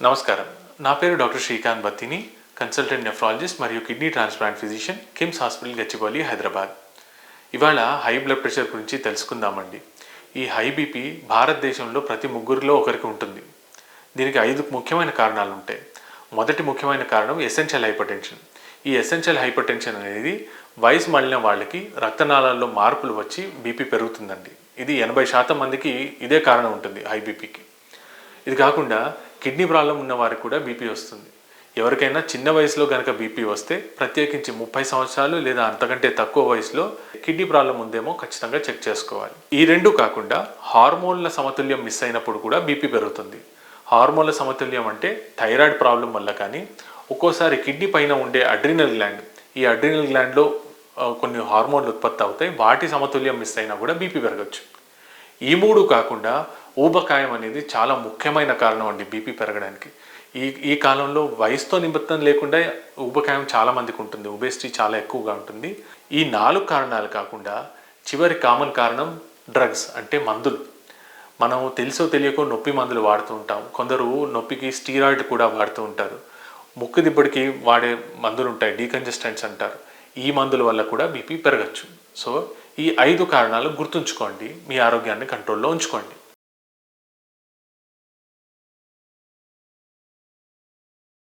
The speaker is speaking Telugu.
నమస్కారం. నా పేరు doctor Srikanth Battini, consultant nephrologist మరియు kidney transplant physician, KIMS hospital Gachibowli, Hyderabad. ఇవాళ హై బ్లడ్ ప్రెషర్ గురించి తెలుసుకుందామండి. ఈ హై బీపీ భారతదేశంలో ప్రతి ముగ్గురిలో ఒకరికి ఉంటుంది. దీనికి 5 ముఖ్యమైన కారణాలు ఉంటాయి. మొదటి ముఖ్యమైన కారణం ఎసెన్షియల్ హైపర్‌టెన్షన్. ఈ ఎసెన్షియల్ హైపర్‌టెన్షన్ అనేది వయసు మళ్ళిన వాళ్ళకి రక్తనాళాల్లో మార్పులు వచ్చి బీపీ పెరుగుతుందండి. ఇది 80% మందికి ఇదే కారణం ఉంటుంది హై బీపీకి. ఇది కాకుండా కిడ్నీ ప్రాబ్లం ఉన్న వారికి కూడా బీపీ వస్తుంది. ఎవరికైనా చిన్న వయసులో కనుక బీపీ వస్తే ప్రత్యేకించి 30 సంవత్సరాలు లేదా అంతకంటే తక్కువ వయసులో కిడ్నీ ప్రాబ్లం ఉందేమో ఖచ్చితంగా చెక్ చేసుకోవాలి. ఈ రెండు కాకుండా హార్మోన్ల సమతుల్యం మిస్ అయినప్పుడు కూడా బీపీ పెరుగుతుంది. హార్మోన్ల సమతుల్యం అంటే థైరాయిడ్ ప్రాబ్లం వల్ల కానీ, ఒక్కోసారి కిడ్నీ పైన ఉండే అడ్రినల్ గ్లాండ్, ఈ అడ్రినల్ గ్లాండ్లో కొన్ని హార్మోన్లు ఉత్పత్తి అవుతాయి. వాటి సమతుల్యం మిస్ అయినా కూడా బీపీ పెరగచ్చు. ఈ మూడు కాకుండా ఊబకాయం అనేది చాలా ముఖ్యమైన కారణం అండి బీపీ పెరగడానికి. ఈ కాలంలో వయసుతో నిమిత్తం లేకుండా ఊబకాయం చాలా మందికి ఉంటుంది. ఒబేసిటీ చాలా ఎక్కువగా ఉంటుంది. ఈ 4 కారణాలు కాకుండా చివరి కామన్ కారణం డ్రగ్స్, అంటే మందులు. మనం తెలుసో తెలియకో నొప్పి మందులు వాడుతూ ఉంటాం. కొందరు నొప్పికి స్టీరాయిడ్ కూడా వాడుతూ ఉంటారు. ముక్కు దిబ్బడికి వాడే మందులు ఉంటాయి, డీకంజెస్టెంట్స్ అంటారు. ఈ మందుల వల్ల కూడా బీపీ పెరగచ్చు. సో ఈ 5 కారణాలు గుర్తుంచుకోండి, మీ ఆరోగ్యాన్ని కంట్రోల్లో ఉంచుకోండి.